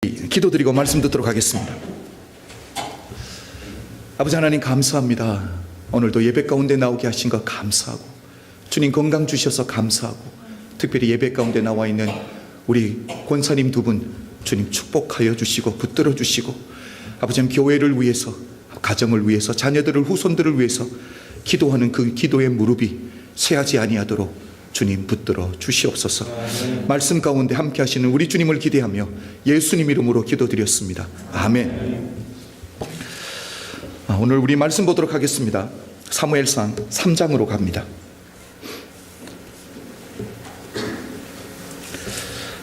기도드리고 말씀 듣도록 하겠습니다. 아버지 하나님 감사합니다. 오늘도 예배 가운데 나오게 하신 것 감사하고, 주님 건강 주셔서 감사하고, 특별히 예배 가운데 나와 있는 우리 권사님 두 분 주님 축복하여 주시고 붙들어 주시고, 아버지 교회를 위해서, 가정을 위해서, 자녀들을, 후손들을 위해서 기도하는 그 기도의 무릎이 쇠하지 아니하도록 주님 붙들어 주시옵소서. 말씀 가운데 함께 하시는 우리 주님을 기대하며 예수님 이름으로 기도드렸습니다. 아멘. 오늘 우리 말씀 보도록 하겠습니다. 사무엘상 3장으로 갑니다.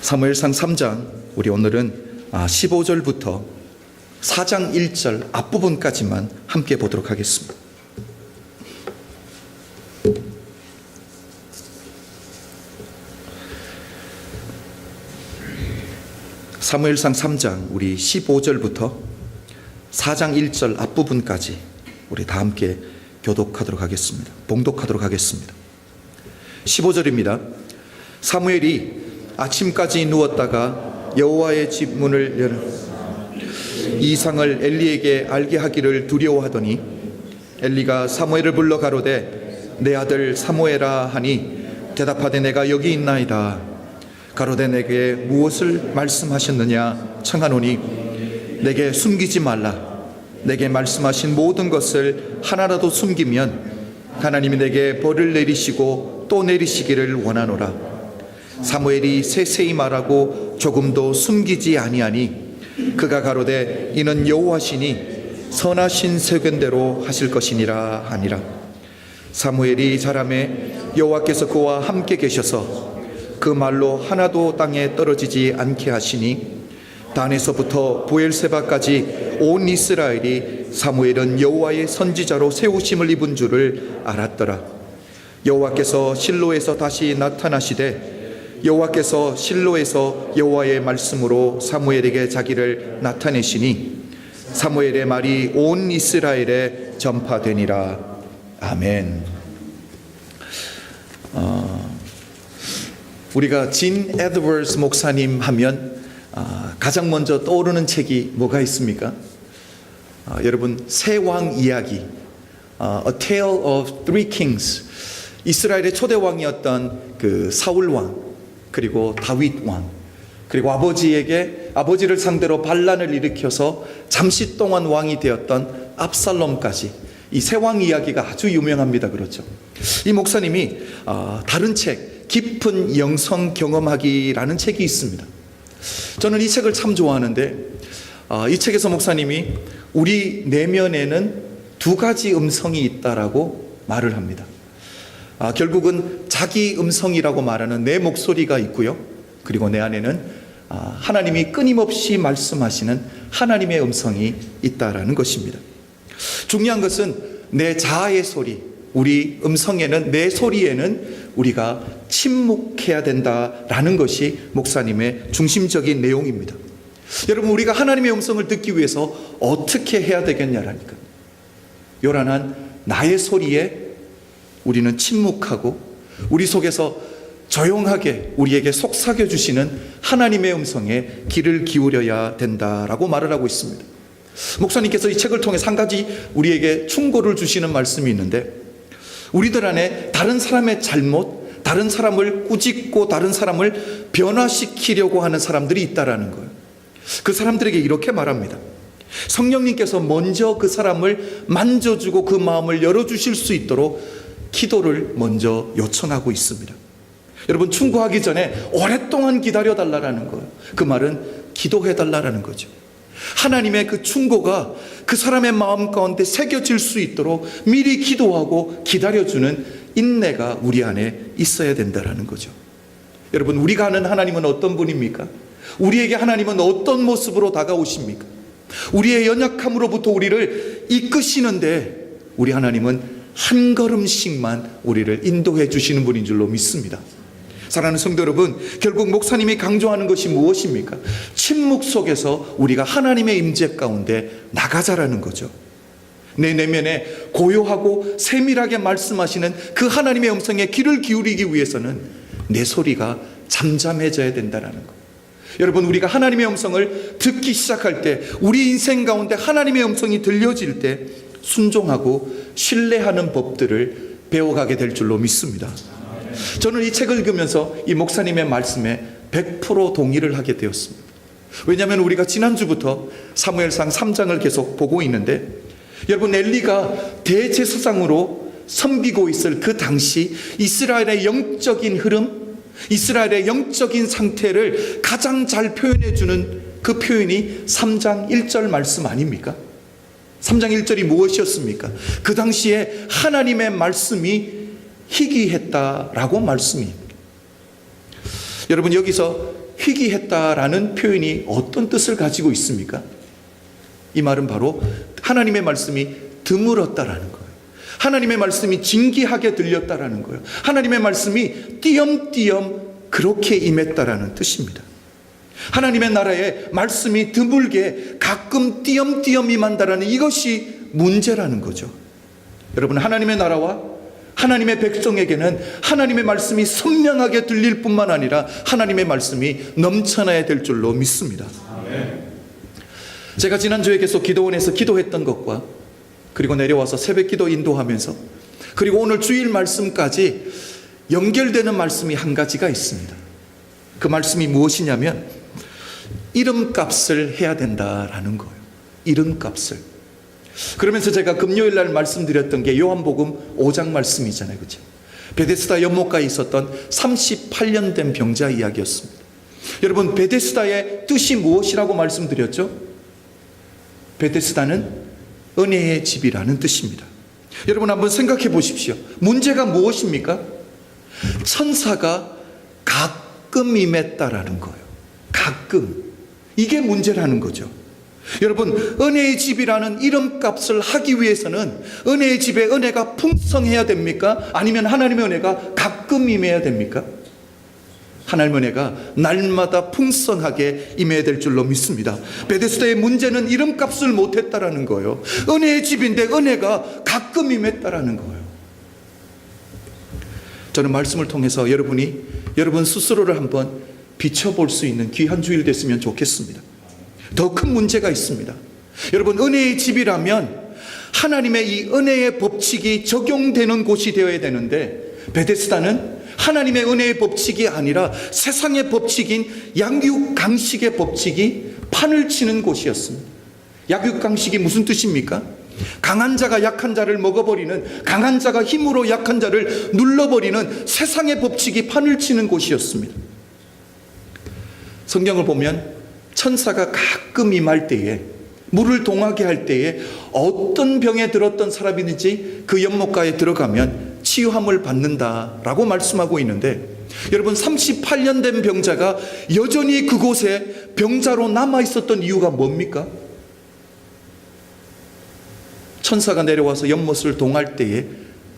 사무엘상 3장, 우리 오늘은 15절부터 4장 1절 앞부분까지만 함께 보도록 하겠습니다. 사무엘상 3장 우리 15절부터 4장 1절 앞부분까지 우리 다 함께 교독하도록 하겠습니다. 봉독하도록 하겠습니다. 15절입니다. 사무엘이 아침까지 누웠다가 여호와의 집 문을 여는 이상을 엘리에게 알게 하기를 두려워하더니 엘리가 사무엘을 불러 가로되 내 아들 사무엘아 하니 대답하되 내가 여기 있나이다. 가로되 내게 무엇을 말씀하셨느냐 청하노니 내게 숨기지 말라. 내게 말씀하신 모든 것을 하나라도 숨기면 하나님이 내게 벌을 내리시고 또 내리시기를 원하노라. 사무엘이 세세히 말하고 조금도 숨기지 아니하니 그가 가로되 이는 여호와시니 선하신 세견대로 하실 것이니라 하니라. 사무엘이 자라매 여호와께서 그와 함께 계셔서 그 말로 하나도 땅에 떨어지지 않게 하시니 단에서부터 부엘세바까지 온 이스라엘이 사무엘은 여호와의 선지자로 세우심을 입은 줄을 알았더라. 여호와께서 실로에서 다시 나타나시되 여호와께서 실로에서 여호와의 말씀으로 사무엘에게 자기를 나타내시니 사무엘의 말이 온 이스라엘에 전파되니라. 아멘. 우리가 진 에드워즈 목사님 하면 가장 먼저 떠오르는 책이 뭐가 있습니까? 여러분, 세 왕 이야기, A Tale of Three Kings. 이스라엘의 초대 왕이었던 그 사울 왕, 그리고 다윗 왕, 그리고 아버지를 상대로 반란을 일으켜서 잠시 동안 왕이 되었던 압살롬까지, 이 세 왕 이야기가 아주 유명합니다. 그렇죠? 이 목사님이 다른 책, 깊은 영성 경험하기라는 책이 있습니다. 저는 이 책을 참 좋아하는데, 이 책에서 목사님이 우리 내면에는 두 가지 음성이 있다라고 말을 합니다. 결국은 자기 음성이라고 말하는 내 목소리가 있고요, 그리고 내 안에는 하나님이 끊임없이 말씀하시는 하나님의 음성이 있다라는 것입니다. 중요한 것은 내 자아의 소리, 우리 음성에는, 내 소리에는 우리가 침묵해야 된다라는 것이 목사님의 중심적인 내용입니다. 여러분, 우리가 하나님의 음성을 듣기 위해서 어떻게 해야 되겠냐라니까. 요란한 나의 소리에 우리는 침묵하고 우리 속에서 조용하게 우리에게 속삭여 주시는 하나님의 음성에 귀를 기울여야 된다라고 말을 하고 있습니다. 목사님께서 이 책을 통해 한 가지 우리에게 충고를 주시는 말씀이 있는데, 우리들 안에 다른 사람의 잘못, 다른 사람을 꾸짖고 다른 사람을 변화시키려고 하는 사람들이 있다라는 거예요. 그 사람들에게 이렇게 말합니다. 성령님께서 먼저 그 사람을 만져주고 그 마음을 열어주실 수 있도록 기도를 먼저 요청하고 있습니다. 여러분, 충고하기 전에 오랫동안 기다려달라는 거예요. 그 말은 기도해달라는 거죠. 하나님의 그 충고가 그 사람의 마음 가운데 새겨질 수 있도록 미리 기도하고 기다려주는 인내가 우리 안에 있어야 된다는 거죠. 여러분, 우리가 아는 하나님은 어떤 분입니까? 우리에게 하나님은 어떤 모습으로 다가오십니까? 우리의 연약함으로부터 우리를 이끄시는데 우리 하나님은 한 걸음씩만 우리를 인도해 주시는 분인 줄로 믿습니다. 사랑하는 성도 여러분, 결국 목사님이 강조하는 것이 무엇입니까? 침묵 속에서 우리가 하나님의 임재 가운데 나가자라는 거죠. 내 내면에 고요하고 세밀하게 말씀하시는 그 하나님의 음성에 귀를 기울이기 위해서는 내 소리가 잠잠해져야 된다는 것. 여러분, 우리가 하나님의 음성을 듣기 시작할 때, 우리 인생 가운데 하나님의 음성이 들려질 때 순종하고 신뢰하는 법들을 배워가게 될 줄로 믿습니다. 저는 이 책을 읽으면서 이 목사님의 말씀에 100% 동의를 하게 되었습니다. 왜냐하면 우리가 지난주부터 사무엘상 3장을 계속 보고 있는데, 여러분, 엘리가 대제사장으로 섬기고 있을 그 당시 이스라엘의 영적인 흐름, 이스라엘의 영적인 상태를 가장 잘 표현해 주는 그 표현이 3장 1절 말씀 아닙니까? 3장 1절이 무엇이었습니까? 그 당시에 하나님의 말씀이 희귀했다라고 말씀입니다. 여러분, 여기서 희귀했다라는 표현이 어떤 뜻을 가지고 있습니까? 이 말은 바로 하나님의 말씀이 드물었다라는 거예요. 하나님의 말씀이 진귀하게 들렸다라는 거예요. 하나님의 말씀이 띄엄띄엄 그렇게 임했다라는 뜻입니다. 하나님의 나라에 말씀이 드물게 가끔 띄엄띄엄 임한다라는 이것이 문제라는 거죠. 여러분, 하나님의 나라와 하나님의 백성에게는 하나님의 말씀이 선명하게 들릴 뿐만 아니라 하나님의 말씀이 넘쳐나야 될 줄로 믿습니다. 제가 지난주에 계속 기도원에서 기도했던 것과 그리고 내려와서 새벽기도 인도하면서 그리고 오늘 주일 말씀까지 연결되는 말씀이 한 가지가 있습니다. 그 말씀이 무엇이냐면 이름값을 해야 된다라는 거예요. 이름값을. 그러면서 제가 금요일 날 말씀드렸던 게 요한복음 5장 말씀이잖아요. 그렇죠? 베데스다 연못가에 있었던 38년 된 병자 이야기였습니다. 여러분, 베데스다의 뜻이 무엇이라고 말씀드렸죠? 베데스다는 은혜의 집이라는 뜻입니다. 여러분, 한번 생각해 보십시오. 문제가 무엇입니까? 천사가 가끔 임했다라는 거예요. 가끔. 이게 문제라는 거죠. 여러분, 은혜의 집이라는 이름값을 하기 위해서는 은혜의 집에 은혜가 풍성해야 됩니까? 아니면 하나님의 은혜가 가끔 임해야 됩니까? 하나님의 은혜가 날마다 풍성하게 임해야 될 줄로 믿습니다. 베데스다의 문제는 이름값을 못했다라는 거예요. 은혜의 집인데 은혜가 가끔 임했다라는 거예요. 저는 말씀을 통해서 여러분 스스로를 한번 비춰볼 수 있는 귀한 주일 됐으면 좋겠습니다. 더 큰 문제가 있습니다. 여러분, 은혜의 집이라면 하나님의 이 은혜의 법칙이 적용되는 곳이 되어야 되는데, 베데스다는 하나님의 은혜의 법칙이 아니라 세상의 법칙인 약육강식의 법칙이 판을 치는 곳이었습니다. 약육강식이 무슨 뜻입니까? 강한 자가 약한 자를 먹어버리는, 강한 자가 힘으로 약한 자를 눌러버리는 세상의 법칙이 판을 치는 곳이었습니다. 성경을 보면 천사가 가끔 임할 때에, 물을 동하게 할 때에 어떤 병에 들었던 사람이든지 그 연못가에 들어가면 치유함을 받는다라고 말씀하고 있는데, 여러분, 38년 된 병자가 여전히 그곳에 병자로 남아 있었던 이유가 뭡니까? 천사가 내려와서 연못을 동할 때에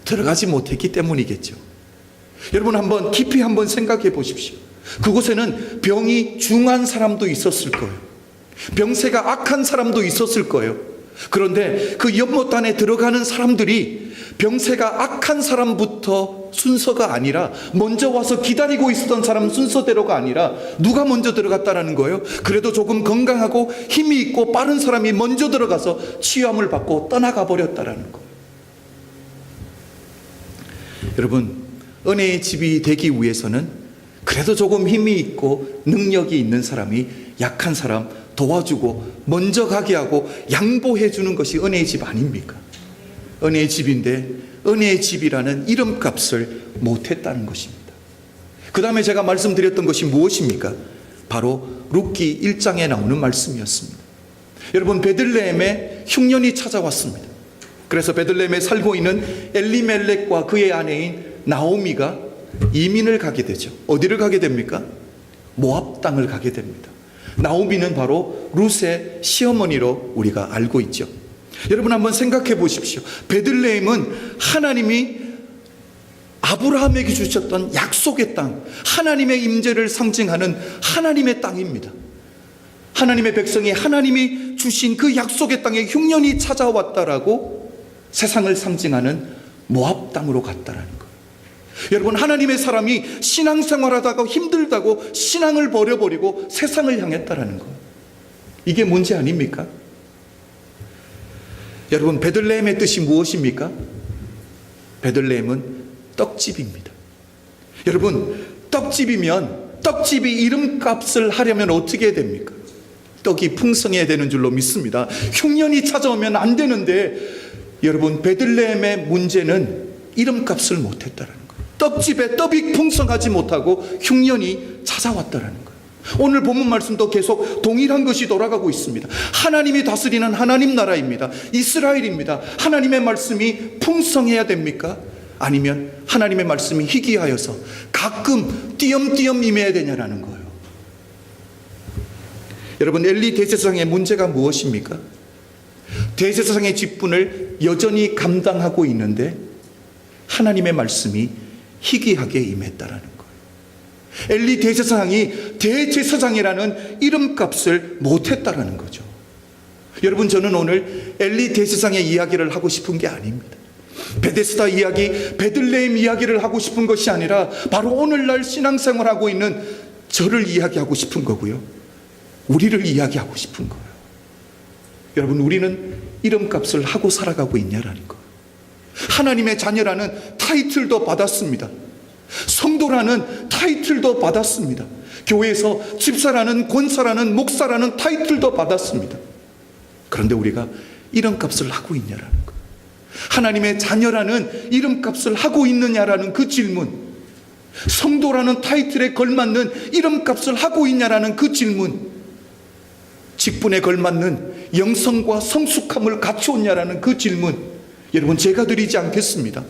들어가지 못했기 때문이겠죠. 여러분, 한번 깊이 한번 생각해 보십시오. 그곳에는 병이 중한 사람도 있었을 거예요. 병세가 악한 사람도 있었을 거예요. 그런데 그 연못 안에 들어가는 사람들이 병세가 악한 사람부터 순서가 아니라, 먼저 와서 기다리고 있었던 사람 순서대로가 아니라 누가 먼저 들어갔다라는 거예요? 그래도 조금 건강하고 힘이 있고 빠른 사람이 먼저 들어가서 치유함을 받고 떠나가 버렸다라는 거예요. 여러분, 은혜의 집이 되기 위해서는 그래도 조금 힘이 있고 능력이 있는 사람이 약한 사람 도와주고 먼저 가게 하고 양보해 주는 것이 은혜의 집 아닙니까? 은혜의 집인데 은혜의 집이라는 이름값을 못했다는 것입니다. 그 다음에 제가 말씀드렸던 것이 무엇입니까? 바로 룻기 1장에 나오는 말씀이었습니다. 여러분, 베들레헴에 흉년이 찾아왔습니다. 그래서 베들레헴에 살고 있는 엘리멜렉과 그의 아내인 나오미가 이민을 가게 되죠. 어디를 가게 됩니까? 모압 땅을 가게 됩니다. 나오미는 바로 룻의 시어머니로 우리가 알고 있죠. 여러분, 한번 생각해 보십시오. 베들레헴은 하나님이 아브라함에게 주셨던 약속의 땅, 하나님의 임재를 상징하는 하나님의 땅입니다. 하나님의 백성이 하나님이 주신 그 약속의 땅에 흉년이 찾아왔다라고 세상을 상징하는 모압 땅으로 갔다라는 거예요. 여러분, 하나님의 사람이 신앙생활하다가 힘들다고 신앙을 버려버리고 세상을 향했다라는 거, 이게 문제 아닙니까? 여러분, 베들레헴의 뜻이 무엇입니까? 베들레헴은 떡집입니다. 여러분, 떡집이면 떡집이 이름값을 하려면 어떻게 됩니까? 떡이 풍성해야 되는 줄로 믿습니다. 흉년이 찾아오면 안 되는데, 여러분, 베들레헴의 문제는 이름값을 못했다는 거예요. 떡집에 떡이 풍성하지 못하고 흉년이 찾아왔다는 거예요. 오늘 본문 말씀도 계속 동일한 것이 돌아가고 있습니다. 하나님이 다스리는 하나님 나라입니다. 이스라엘입니다. 하나님의 말씀이 풍성해야 됩니까? 아니면 하나님의 말씀이 희귀하여서 가끔 띄엄띄엄 임해야 되냐라는 거예요. 여러분, 엘리 대제사장의 문제가 무엇입니까? 대제사장의 직분을 여전히 감당하고 있는데 하나님의 말씀이 희귀하게 임했다라는 거예요. 엘리 대제사장이 대제사장이라는 이름값을 못했다라는 거죠. 여러분, 저는 오늘 엘리 대제사장의 이야기를 하고 싶은 게 아닙니다. 베데스다 이야기, 베들레헴 이야기를 하고 싶은 것이 아니라 바로 오늘날 신앙생활하고 있는 저를 이야기하고 싶은 거고요, 우리를 이야기하고 싶은 거예요. 여러분, 우리는 이름값을 하고 살아가고 있냐라는 거예요. 하나님의 자녀라는 타이틀도 받았습니다. 성도라는 타이틀도 받았습니다. 교회에서 집사라는, 권사라는, 목사라는 타이틀도 받았습니다. 그런데 우리가 이름값을 하고 있냐라는 거예요. 하나님의 자녀라는 이름값을 하고 있느냐라는 그 질문, 성도라는 타이틀에 걸맞는 이름값을 하고 있냐라는 그 질문, 직분에 걸맞는 영성과 성숙함을 갖추었냐라는 그 질문, 여러분, 제가 드리지 않겠습니다.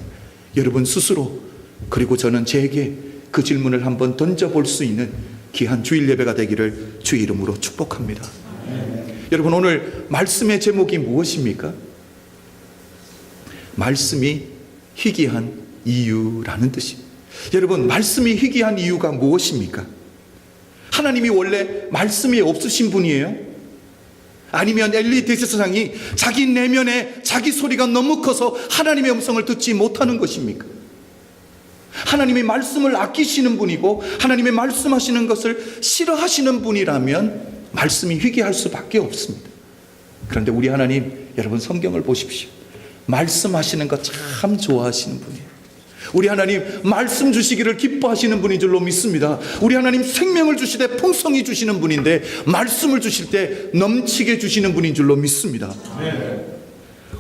여러분 스스로, 그리고 저는 제게 그 질문을 한번 던져볼 수 있는 귀한 주일 예배가 되기를 주의 이름으로 축복합니다. 여러분, 오늘 말씀의 제목이 무엇입니까? 말씀이 희귀한 이유라는 뜻입니다. 여러분, 말씀이 희귀한 이유가 무엇입니까? 하나님이 원래 말씀이 없으신 분이에요? 아니면 엘리 대제사장이 자기 내면에 자기 소리가 너무 커서 하나님의 음성을 듣지 못하는 것입니까? 하나님의 말씀을 아끼시는 분이고 하나님의 말씀하시는 것을 싫어하시는 분이라면 말씀이 희귀할 수밖에 없습니다. 그런데 우리 하나님, 여러분 성경을 보십시오. 말씀하시는 거 참 좋아하시는 분이에요. 우리 하나님 말씀 주시기를 기뻐하시는 분인 줄로 믿습니다. 우리 하나님 생명을 주시되 풍성히 주시는 분인데 말씀을 주실 때 넘치게 주시는 분인 줄로 믿습니다.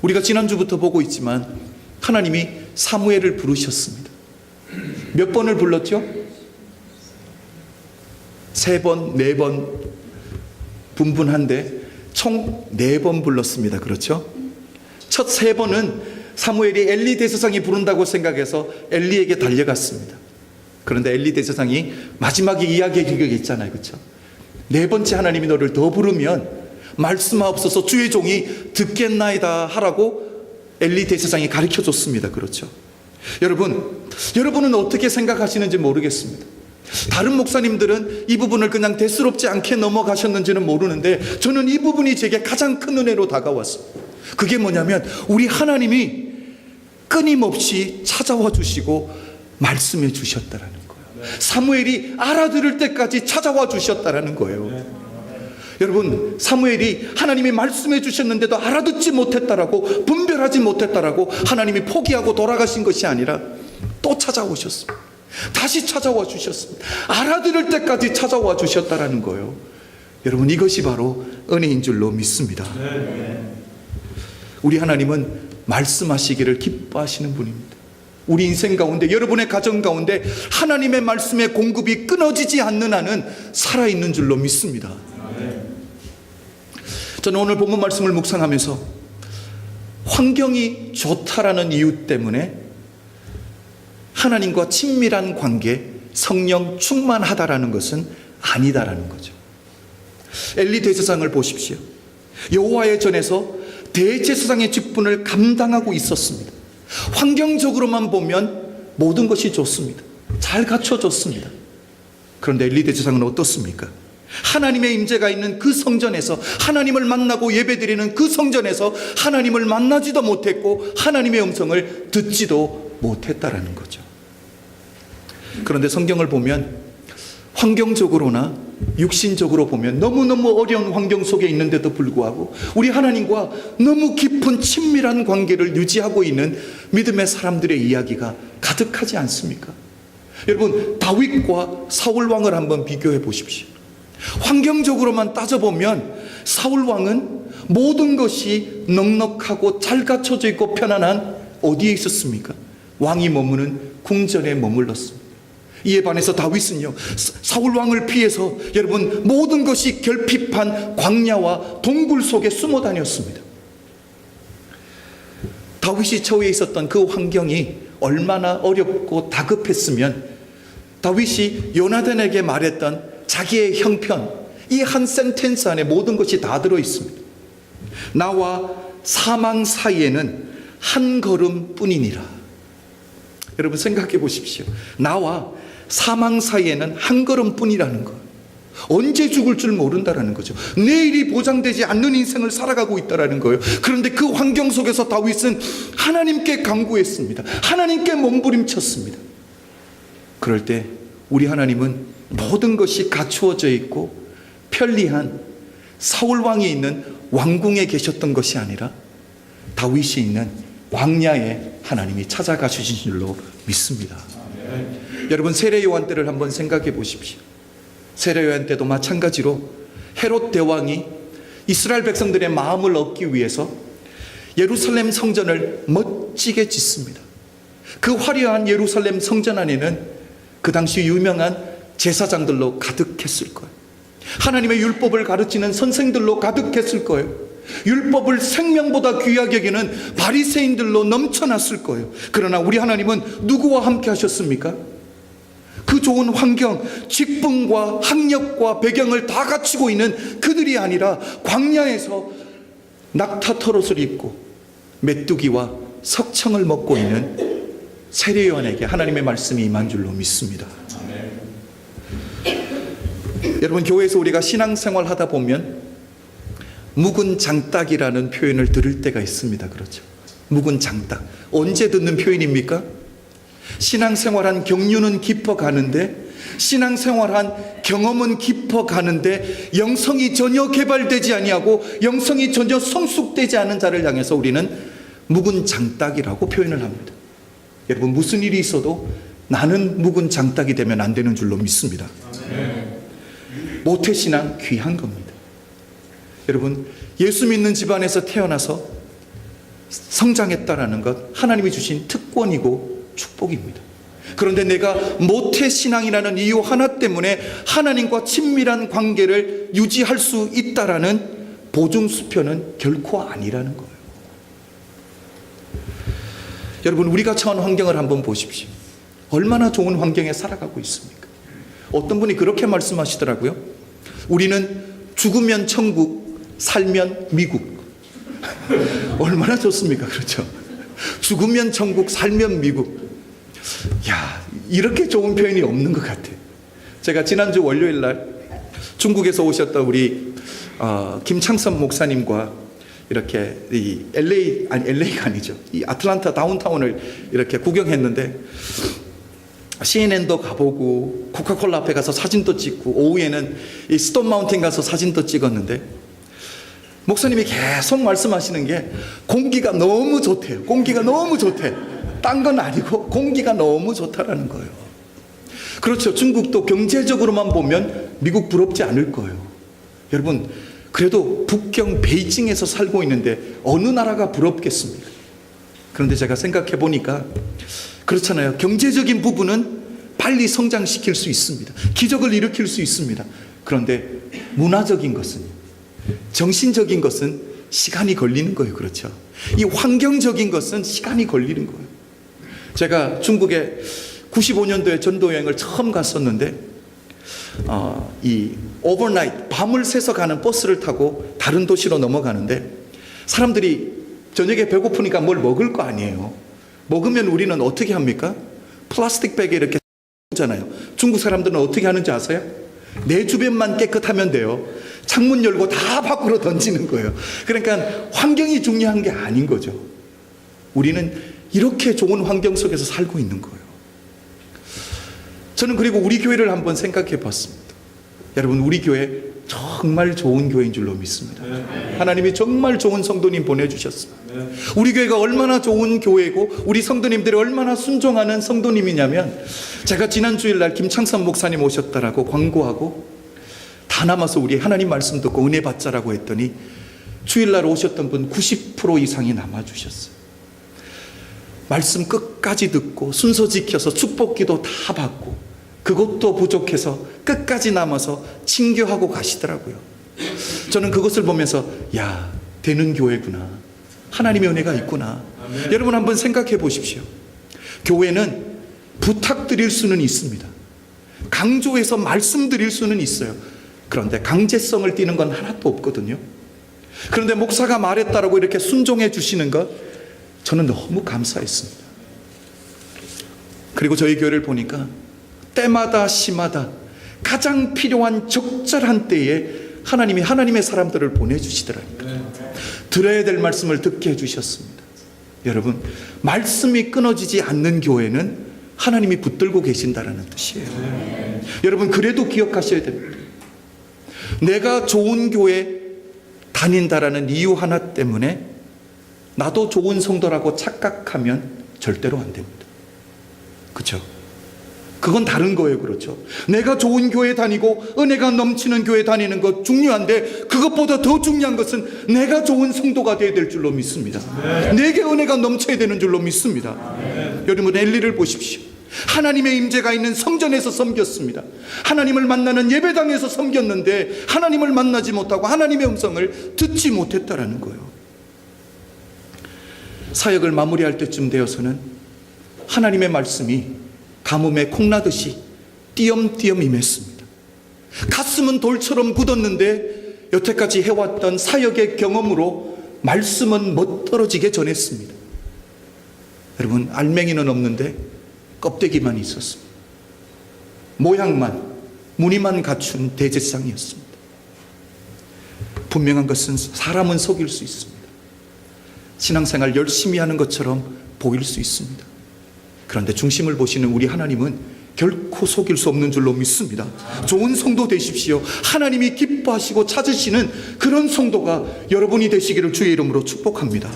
우리가 지난주부터 보고 있지만 하나님이 사무엘을 부르셨습니다. 몇 번을 불렀죠? 3번, 4번 분분한데 총 4번 불렀습니다. 그렇죠? 첫 3번은 사무엘이 엘리 대제사장이 부른다고 생각해서 엘리에게 달려갔습니다. 그런데 엘리 대제사장이 마지막에 이야기해 게 있잖아요. 그렇죠? 4번째 하나님이 너를 더 부르면 말씀하옵소서 주의 종이 듣겠나이다 하라고 엘리 대제사장이 가르쳐 줬습니다. 그렇죠? 여러분은 어떻게 생각하시는지 모르겠습니다. 다른 목사님들은 이 부분을 그냥 대수롭지 않게 넘어가셨는지는 모르는데 저는 이 부분이 제게 가장 큰 은혜로 다가왔어요. 그게 뭐냐면 우리 하나님이 끊임없이 찾아와 주시고 말씀해 주셨다라는 거예요. 사무엘이 알아들을 때까지 찾아와 주셨다라는 거예요. 여러분, 사무엘이 하나님이 말씀해 주셨는데도 알아듣지 못했다라고, 분별하지 못했다라고 하나님이 포기하고 돌아가신 것이 아니라 또 찾아오셨습니다. 다시 찾아와 주셨습니다. 알아들을 때까지 찾아와 주셨다라는 거예요. 여러분, 이것이 바로 은혜인 줄로 믿습니다. 우리 하나님은 말씀하시기를 기뻐하시는 분입니다. 우리 인생 가운데, 여러분의 가정 가운데 하나님의 말씀의 공급이 끊어지지 않는 한은 살아있는 줄로 믿습니다. 저는 오늘 본문 말씀을 묵상하면서 환경이 좋다라는 이유 때문에 하나님과 친밀한 관계, 성령 충만하다라는 것은 아니다라는 거죠. 엘리 대제사장을 보십시오. 여호와의 전에서 대제사장의 직분을 감당하고 있었습니다. 환경적으로만 보면 모든 것이 좋습니다. 잘 갖춰졌습니다. 그런데 엘리 대제사장은 어떻습니까? 하나님의 임재가 있는 그 성전에서, 하나님을 만나고 예배드리는 그 성전에서 하나님을 만나지도 못했고 하나님의 음성을 듣지도 못했다라는 거죠. 그런데 성경을 보면 환경적으로나 육신적으로 보면 너무너무 어려운 환경 속에 있는데도 불구하고 우리 하나님과 너무 깊은 친밀한 관계를 유지하고 있는 믿음의 사람들의 이야기가 가득하지 않습니까? 여러분, 다윗과 사울 왕을 한번 비교해 보십시오. 환경적으로만 따져보면 사울 왕은 모든 것이 넉넉하고 잘 갖춰져 있고 편안한 어디에 있었습니까? 왕이 머무는 궁전에 머물렀습니다. 이에 반해서 다윗은요, 사울 왕을 피해서 여러분 모든 것이 결핍한 광야와 동굴 속에 숨어 다녔습니다. 다윗이 처해 있었던 그 환경이 얼마나 어렵고 다급했으면 다윗이 요나단에게 말했던 자기의 형편, 이 한 센텐스 안에 모든 것이 다 들어 있습니다. 나와 사망 사이에는 한 걸음뿐이니라. 여러분 생각해 보십시오. 나와 사망 사이에는 한 걸음뿐이라는 것. 언제 죽을 줄 모른다라는 거죠. 내일이 보장되지 않는 인생을 살아가고 있다라는 거예요. 그런데 그 환경 속에서 다윗은 하나님께 간구했습니다. 하나님께 몸부림쳤습니다. 그럴 때 우리 하나님은 모든 것이 갖추어져 있고 편리한 사울 왕이 있는 왕궁에 계셨던 것이 아니라 다윗이 있는 광야에 하나님이 찾아가 주신 줄로 믿습니다. 여러분, 세례 요한 때를 한번 생각해 보십시오. 세례 요한 때도 마찬가지로 헤롯 대왕이 이스라엘 백성들의 마음을 얻기 위해서 예루살렘 성전을 멋지게 짓습니다. 그 화려한 예루살렘 성전 안에는 그 당시 유명한 제사장들로 가득했을 거예요. 하나님의 율법을 가르치는 선생들로 가득했을 거예요. 율법을 생명보다 귀하게 여기는 바리새인들로 넘쳐났을 거예요. 그러나 우리 하나님은 누구와 함께 하셨습니까? 그 좋은 환경, 직분과 학력과 배경을 다 갖추고 있는 그들이 아니라 광야에서 낙타털옷을 입고 메뚜기와 석청을 먹고 있는 세례 요한에게 하나님의 말씀이 임한 줄로 믿습니다. 여러분, 교회에서 우리가 신앙생활 하다 보면 묵은 장딱이라는 표현을 들을 때가 있습니다. 그렇죠? 묵은 장딱. 언제 듣는 표현입니까? 신앙생활한 경륜은 깊어가는데, 신앙생활한 경험은 깊어가는데 영성이 전혀 개발되지 아니하고 영성이 전혀 성숙되지 않은 자를 향해서 우리는 묵은 장딱이라고 표현을 합니다. 여러분, 무슨 일이 있어도 나는 묵은 장딱이 되면 안 되는 줄로 믿습니다. 모태신앙 귀한 겁니다. 여러분, 예수 믿는 집안에서 태어나서 성장했다라는 것 하나님이 주신 특권이고 축복입니다. 그런데 내가 모태신앙이라는 이유 하나 때문에 하나님과 친밀한 관계를 유지할 수 있다라는 보증수표는 결코 아니라는 거예요. 여러분, 우리가 처한 환경을 한번 보십시오. 얼마나 좋은 환경에 살아가고 있습니까? 어떤 분이 그렇게 말씀하시더라고요. 우리는 죽으면 천국, 살면 미국. 얼마나 좋습니까? 그렇죠? 죽으면 천국, 살면 미국. 야, 이렇게 좋은 표현이 없는 것 같아요. 제가 지난주 월요일 날 중국에서 오셨던 우리 김창선 목사님과 이렇게 이 LA가 아니죠. 이 아틀란타 다운타운을 이렇게 구경했는데 CNN도 가보고 코카콜라 앞에 가서 사진도 찍고 오후에는 이 스톤 마운틴 가서 사진도 찍었는데 목사님이 계속 말씀하시는 게 공기가 너무 좋대요. 공기가 너무 좋대. 딴 건 아니고 공기가 너무 좋다라는 거예요. 그렇죠. 중국도 경제적으로만 보면 미국 부럽지 않을 거예요. 여러분, 그래도 북경 베이징에서 살고 있는데 어느 나라가 부럽겠습니까? 그런데 제가 생각해 보니까 그렇잖아요. 경제적인 부분은 빨리 성장시킬 수 있습니다. 기적을 일으킬 수 있습니다. 그런데 문화적인 것은, 정신적인 것은 시간이 걸리는 거예요. 그렇죠? 이 환경적인 것은 시간이 걸리는 거예요. 제가 중국에 95년도에 전도여행을 처음 갔었는데 이 오버나이트, 밤을 새서 가는 버스를 타고 다른 도시로 넘어가는데 사람들이 저녁에 배고프니까 뭘 먹을 거 아니에요. 먹으면 우리는 어떻게 합니까? 플라스틱 백에 이렇게 잖아요. 중국 사람들은 어떻게 하는지 아세요? 내 주변만 깨끗하면 돼요. 창문 열고 다 밖으로 던지는 거예요. 그러니까 환경이 중요한 게 아닌 거죠. 우리는 이렇게 좋은 환경 속에서 살고 있는 거예요. 저는 그리고 우리 교회를 한번 생각해 봤습니다. 여러분, 우리 교회 정말 좋은 교회인 줄로 믿습니다. 하나님이 정말 좋은 성도님 보내주셨습니다. 우리 교회가 얼마나 좋은 교회고 우리 성도님들이 얼마나 순종하는 성도님이냐면, 제가 지난 주일날 김창선 목사님 오셨다라고 광고하고 다 남아서 우리 하나님 말씀 듣고 은혜 받자라고 했더니 주일날 오셨던 분 90% 이상이 남아주셨어요. 말씀 끝까지 듣고 순서 지켜서 축복기도 다 받고 그것도 부족해서 끝까지 남아서 친교하고 가시더라고요. 저는 그것을 보면서 야, 되는 교회구나, 하나님의 은혜가 있구나. 여러분 한번 생각해 보십시오. 교회는 부탁드릴 수는 있습니다. 강조해서 말씀드릴 수는 있어요. 그런데 강제성을 띠는 건 하나도 없거든요. 그런데 목사가 말했다라고 이렇게 순종해 주시는 것, 저는 너무 감사했습니다. 그리고 저희 교회를 보니까 때마다 시마다 가장 필요한 적절한 때에 하나님이 하나님의 사람들을 보내주시더라고요. 들어야 될 말씀을 듣게 해주셨습니다. 여러분, 말씀이 끊어지지 않는 교회는 하나님이 붙들고 계신다는 뜻이에요. 여러분, 그래도 기억하셔야 됩니다. 내가 좋은 교회 다닌다라는 이유 하나 때문에 나도 좋은 성도라고 착각하면 절대로 안 됩니다. 그렇죠? 그건 다른 거예요. 그렇죠? 내가 좋은 교회 다니고 은혜가 넘치는 교회 다니는 것 중요한데, 그것보다 더 중요한 것은 내가 좋은 성도가 되어야 될 줄로 믿습니다. 내게 은혜가 넘쳐야 되는 줄로 믿습니다. 여러분, 엘리를 보십시오. 하나님의 임재가 있는 성전에서 섬겼습니다. 하나님을 만나는 예배당에서 섬겼는데 하나님을 만나지 못하고 하나님의 음성을 듣지 못했다라는 거예요. 사역을 마무리할 때쯤 되어서는 하나님의 말씀이 가뭄에 콩나듯이 띄엄띄엄 임했습니다. 가슴은 돌처럼 굳었는데 여태까지 해왔던 사역의 경험으로 말씀은 멋떨어지게 전했습니다. 여러분, 알맹이는 없는데 껍데기만 있었습니다. 모양만, 무늬만 갖춘 대제사장이었습니다. 분명한 것은 사람은 속일 수 있습니다. 신앙생활 열심히 하는 것처럼 보일 수 있습니다. 그런데 중심을 보시는 우리 하나님은 결코 속일 수 없는 줄로 믿습니다. 좋은 성도 되십시오. 하나님이 기뻐하시고 찾으시는 그런 성도가 여러분이 되시기를 주의 이름으로 축복합니다.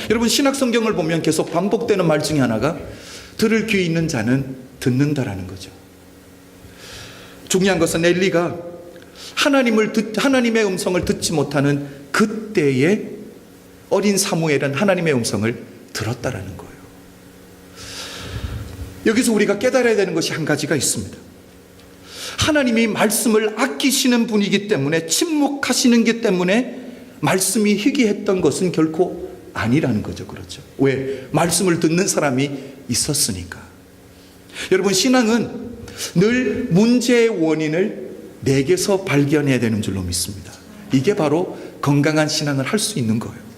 여러분, 신약성경을 보면 계속 반복되는 말 중에 하나가 들을 귀 있는 자는 듣는다라는 거죠. 중요한 것은 엘리가 하나님의 음성을 듣지 못하는 그때에 어린 사무엘은 하나님의 음성을 들었다라는 거예요. 여기서 우리가 깨달아야 되는 것이 한 가지가 있습니다. 하나님이 말씀을 아끼시는 분이기 때문에, 침묵하시는 게 때문에 말씀이 희귀했던 것은 결코 아니라는 거죠. 그렇죠? 왜? 말씀을 듣는 사람이 있었으니까. 여러분, 신앙은 늘 문제의 원인을 내게서 발견해야 되는 줄로 믿습니다. 이게 바로 건강한 신앙을 할 수 있는 거예요.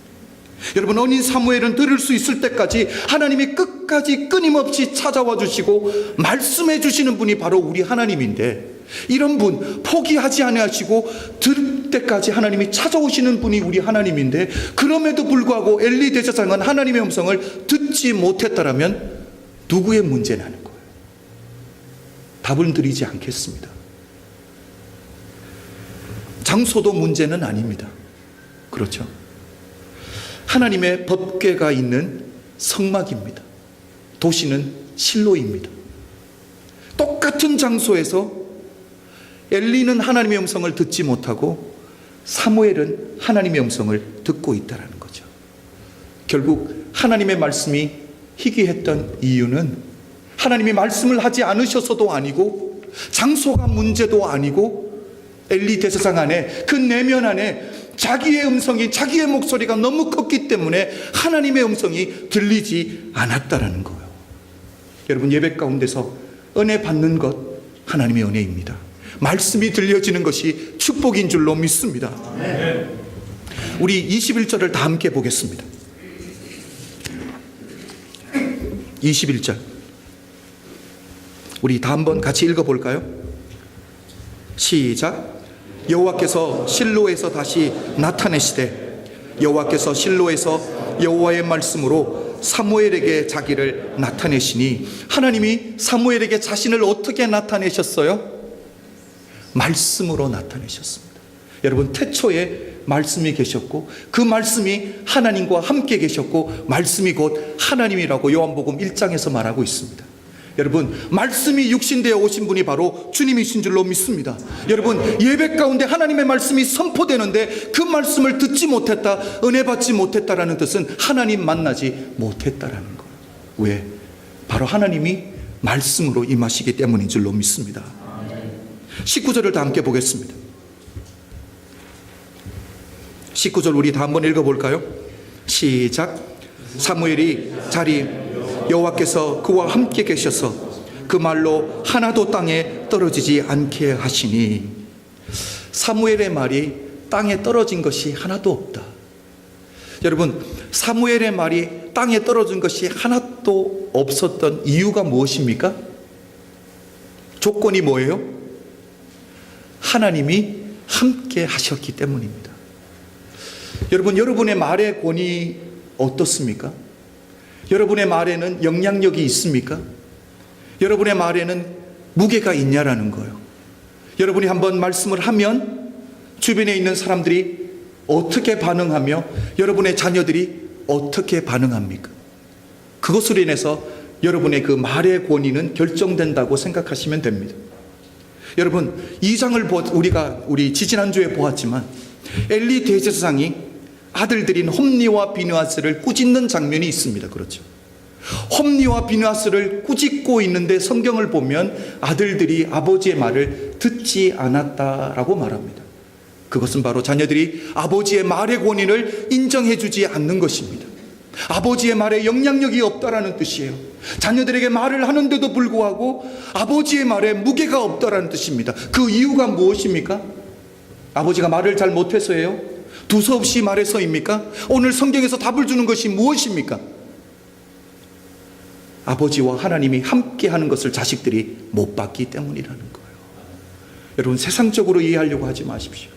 여러분, 어린 사무엘은 들을 수 있을 때까지 하나님이 끝까지 끊임없이 찾아와 주시고 말씀해 주시는 분이 바로 우리 하나님인데, 이런 분 포기하지 아니하시고 들을 때까지 하나님이 찾아오시는 분이 우리 하나님인데, 그럼에도 불구하고 엘리 대제사장은 하나님의 음성을 듣지 못했다라면 누구의 문제라는 거예요? 답을 드리지 않겠습니다. 장소도 문제는 아닙니다. 그렇죠? 하나님의 법궤가 있는 성막입니다. 도시는 실로입니다. 똑같은 장소에서 엘리는 하나님의 음성을 듣지 못하고 사무엘은 하나님의 음성을 듣고 있다는 거죠. 결국 하나님의 말씀이 희귀했던 이유는 하나님이 말씀을 하지 않으셔서도 아니고, 장소가 문제도 아니고, 엘리 대제사장 안에, 그 내면 안에 자기의 음성이, 자기의 목소리가 너무 컸기 때문에 하나님의 음성이 들리지 않았다라는 거예요. 여러분, 예배 가운데서 은혜 받는 것 하나님의 은혜입니다. 말씀이 들려지는 것이 축복인 줄로 믿습니다. 우리 21절을 다 함께 보겠습니다. 21절 우리 다 한번 같이 읽어볼까요? 시작. 여호와께서 실로에서 다시 나타내시되, 여호와께서 실로에서 여호와의 말씀으로 사무엘에게 자기를 나타내시니 하나님이 사무엘에게 자신을 어떻게 나타내셨어요? 말씀으로 나타내셨습니다. 여러분, 태초에 말씀이 계셨고 그 말씀이 하나님과 함께 계셨고 말씀이 곧 하나님이라고 요한복음 1장에서 말하고 있습니다. 여러분, 말씀이 육신되어 오신 분이 바로 주님이신 줄로 믿습니다. 여러분, 예배 가운데 하나님의 말씀이 선포되는데 그 말씀을 듣지 못했다, 은혜 받지 못했다라는 뜻은 하나님 만나지 못했다라는 거예요. 왜? 바로 하나님이 말씀으로 임하시기 때문인 줄로 믿습니다. 19절을 다 함께 보겠습니다. 19절 우리 다 한번 읽어볼까요? 시작. 사무엘이 자리 여호와께서 그와 함께 계셔서 그 말로 하나도 땅에 떨어지지 않게 하시니. 사무엘의 말이 땅에 떨어진 것이 하나도 없다. 여러분, 사무엘의 말이 땅에 떨어진 것이 하나도 없었던 이유가 무엇입니까? 조건이 뭐예요? 하나님이 함께 하셨기 때문입니다. 여러분, 여러분의 말의 권위 어떻습니까? 여러분의 말에는 영향력이 있습니까? 여러분의 말에는 무게가 있냐라는 거예요. 여러분이 한번 말씀을 하면 주변에 있는 사람들이 어떻게 반응하며 여러분의 자녀들이 어떻게 반응합니까? 그것으로 인해서 여러분의 그 말의 권위는 결정된다고 생각하시면 됩니다. 여러분, 이 장을 우리 지지난주에 보았지만 엘리 대제사장이 아들들인 홈니와 비느하스를 꾸짖는 장면이 있습니다. 그렇죠? 홈니와 비느하스를 꾸짖고 있는데 성경을 보면 아들들이 아버지의 말을 듣지 않았다라고 말합니다. 그것은 바로 자녀들이 아버지의 말의 권위를 인정해 주지 않는 것입니다. 아버지의 말에 영향력이 없다라는 뜻이에요. 자녀들에게 말을 하는데도 불구하고 아버지의 말에 무게가 없다라는 뜻입니다. 그 이유가 무엇입니까? 아버지가 말을 잘 못해서예요? 두서없이 말해서입니까? 오늘 성경에서 답을 주는 것이 무엇입니까? 아버지와 하나님이 함께 하는 것을 자식들이 못 봤기 때문이라는 거예요. 여러분, 세상적으로 이해하려고 하지 마십시오.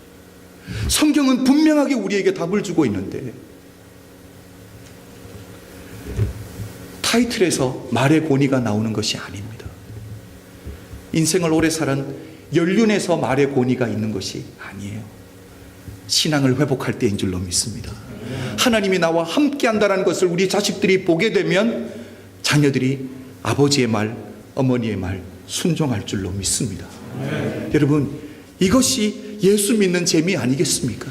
성경은 분명하게 우리에게 답을 주고 있는데 타이틀에서 말의 권위가 나오는 것이 아닙니다. 인생을 오래 살은 연륜에서 말의 권위가 있는 것이 아니에요. 신앙을 회복할 때인 줄로 믿습니다. 하나님이 나와 함께 한다는 것을 우리 자식들이 보게 되면 자녀들이 아버지의 말, 어머니의 말 순종할 줄로 믿습니다. 여러분, 이것이 예수 믿는 재미 아니겠습니까?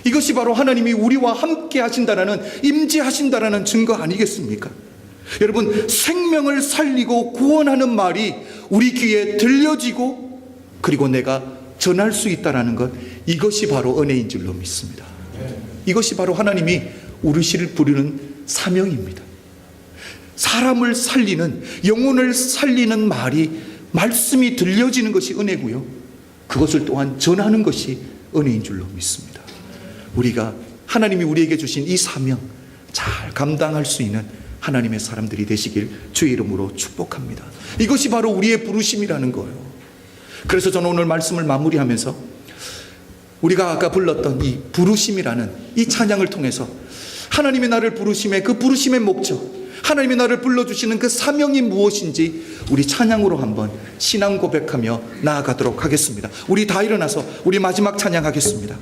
이것이 바로 하나님이 우리와 함께 하신다라는, 임재하신다라는 증거 아니겠습니까? 여러분, 생명을 살리고 구원하는 말이 우리 귀에 들려지고 그리고 내가 전할 수 있다라는 것, 이것이 바로 은혜인 줄로 믿습니다. 이것이 바로 하나님이 우리를 부르는 사명입니다. 사람을 살리는, 영혼을 살리는 말이, 말씀이 들려지는 것이 은혜고요, 그것을 또한 전하는 것이 은혜인 줄로 믿습니다. 우리가 하나님이 우리에게 주신 이 사명 잘 감당할 수 있는 하나님의 사람들이 되시길 주의 이름으로 축복합니다. 이것이 바로 우리의 부르심이라는 거예요. 그래서 저는 오늘 말씀을 마무리하면서 우리가 아까 불렀던 이 부르심이라는 이 찬양을 통해서 하나님이 나를 부르심의 그 부르심의 목적, 하나님이 나를 불러주시는 그 사명이 무엇인지 우리 찬양으로 한번 신앙 고백하며 나아가도록 하겠습니다. 우리 다 일어나서 우리 마지막 찬양하겠습니다.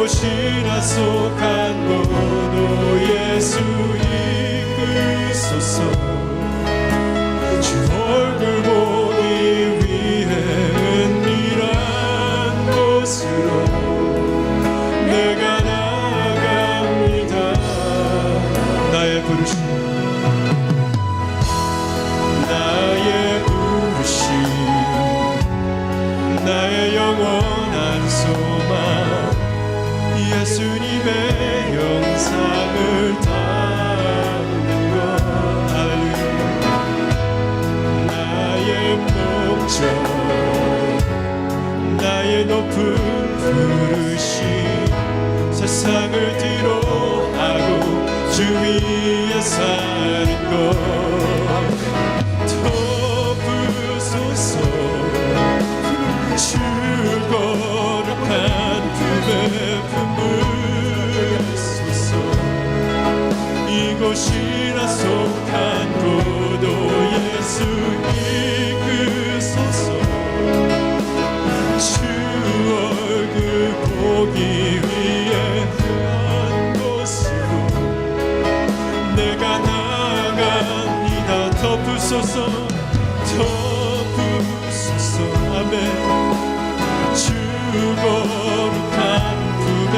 이곳이나 속한 모두 예수 목적 나의 높은 부르심 세상을 뒤로하고 주 위에 사는 것 덮으소서 주 거룩한 품에 품으소서 이곳이나 속한 고도 예수 이끄소서 주 얼굴 보기 위해 한 곳으로 내가 나갑니다. 덮으소서 덮으소서 아멘 주 거룩한 품에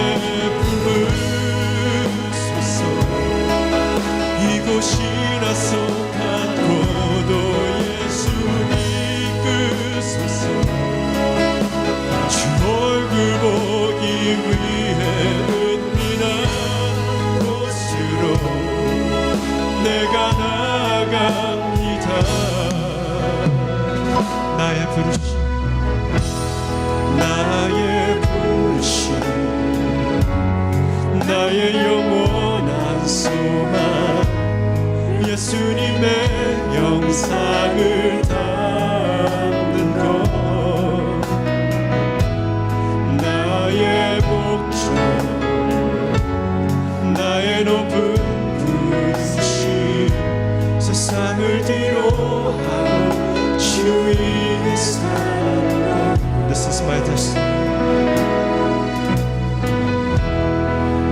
품으소서 이곳이나 속한 고도 예수 이끄소서 주 얼굴 보기 위해 은밀한 곳으로 내가 나갑니다. 나의 부르심 나의 부르심 나의 영원한 소망 예수님의 영상을 담는 것 나의 목적 나의 높은 부르심 세상을 뒤로하고 주 위에 사는 것 This is my destiny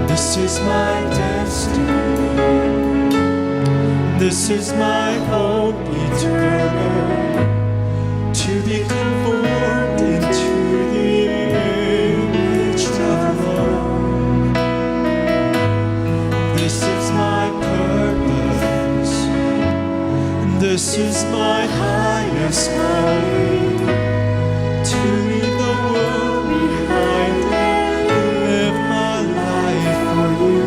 This is my destiny This is my hope eternal To be conformed into the image of love This is my purpose This is my highest calling To leave the world behind and live my life for you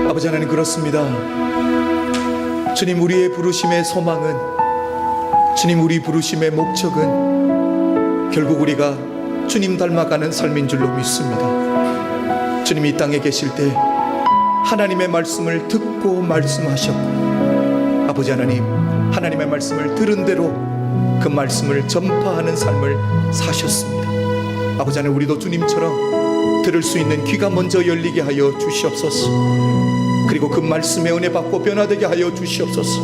아버지 하나님 그렇습니다. 주님 우리의 부르심의 소망은 주님 우리 부르심의 목적은 결국 우리가 주님 닮아가는 삶인 줄로 믿습니다. 주님 이 땅에 계실 때 하나님의 말씀을 듣고 말씀하셨고 아버지 하나님 하나님의 말씀을 들은 대로 그 말씀을 전파하는 삶을 사셨습니다. 아버지 하나님 우리도 주님처럼 들을 수 있는 귀가 먼저 열리게 하여 주시옵소서. 그리고 그 말씀의 은혜 받고 변화되게 하여 주시옵소서.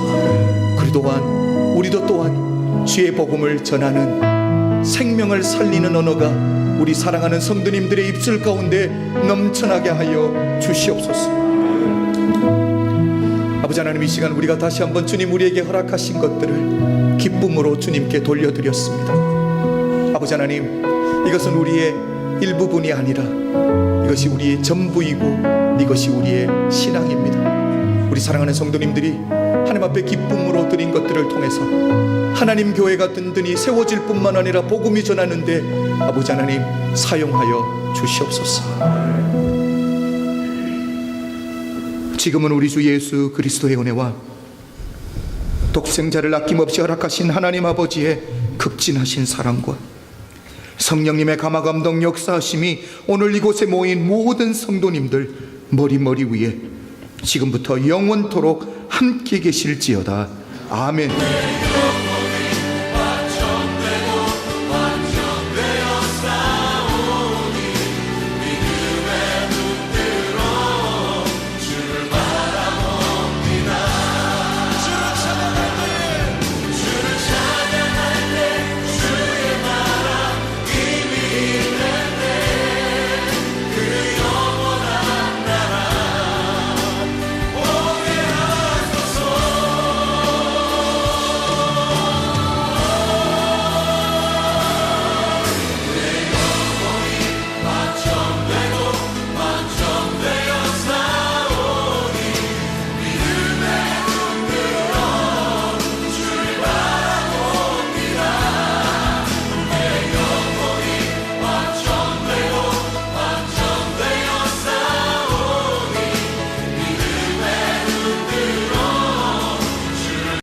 우리도 또한 주의 복음을 전하는 생명을 살리는 언어가 우리 사랑하는 성도님들의 입술 가운데 넘쳐나게 하여 주시옵소서. 아버지 하나님 이 시간 우리가 다시 한번 주님 우리에게 허락하신 것들을 기쁨으로 주님께 돌려드렸습니다. 아버지 하나님 이것은 우리의 일부분이 아니라 이것이 우리의 전부이고 이것이 우리의 신앙입니다. 우리 사랑하는 성도님들이 하나님 앞에 기쁨으로 드린 것들을 통해서 하나님 교회가 든든히 세워질 뿐만 아니라 복음이 전하는데 아버지 하나님 사용하여 주시옵소서. 지금은 우리 주 예수 그리스도의 은혜와 독생자를 아낌없이 허락하신 하나님 아버지의 극진하신 사랑과 성령님의 감화감동 역사하심이 오늘 이곳에 모인 모든 성도님들 머리 위에 지금부터 영원토록 함께 계실지어다. 아멘.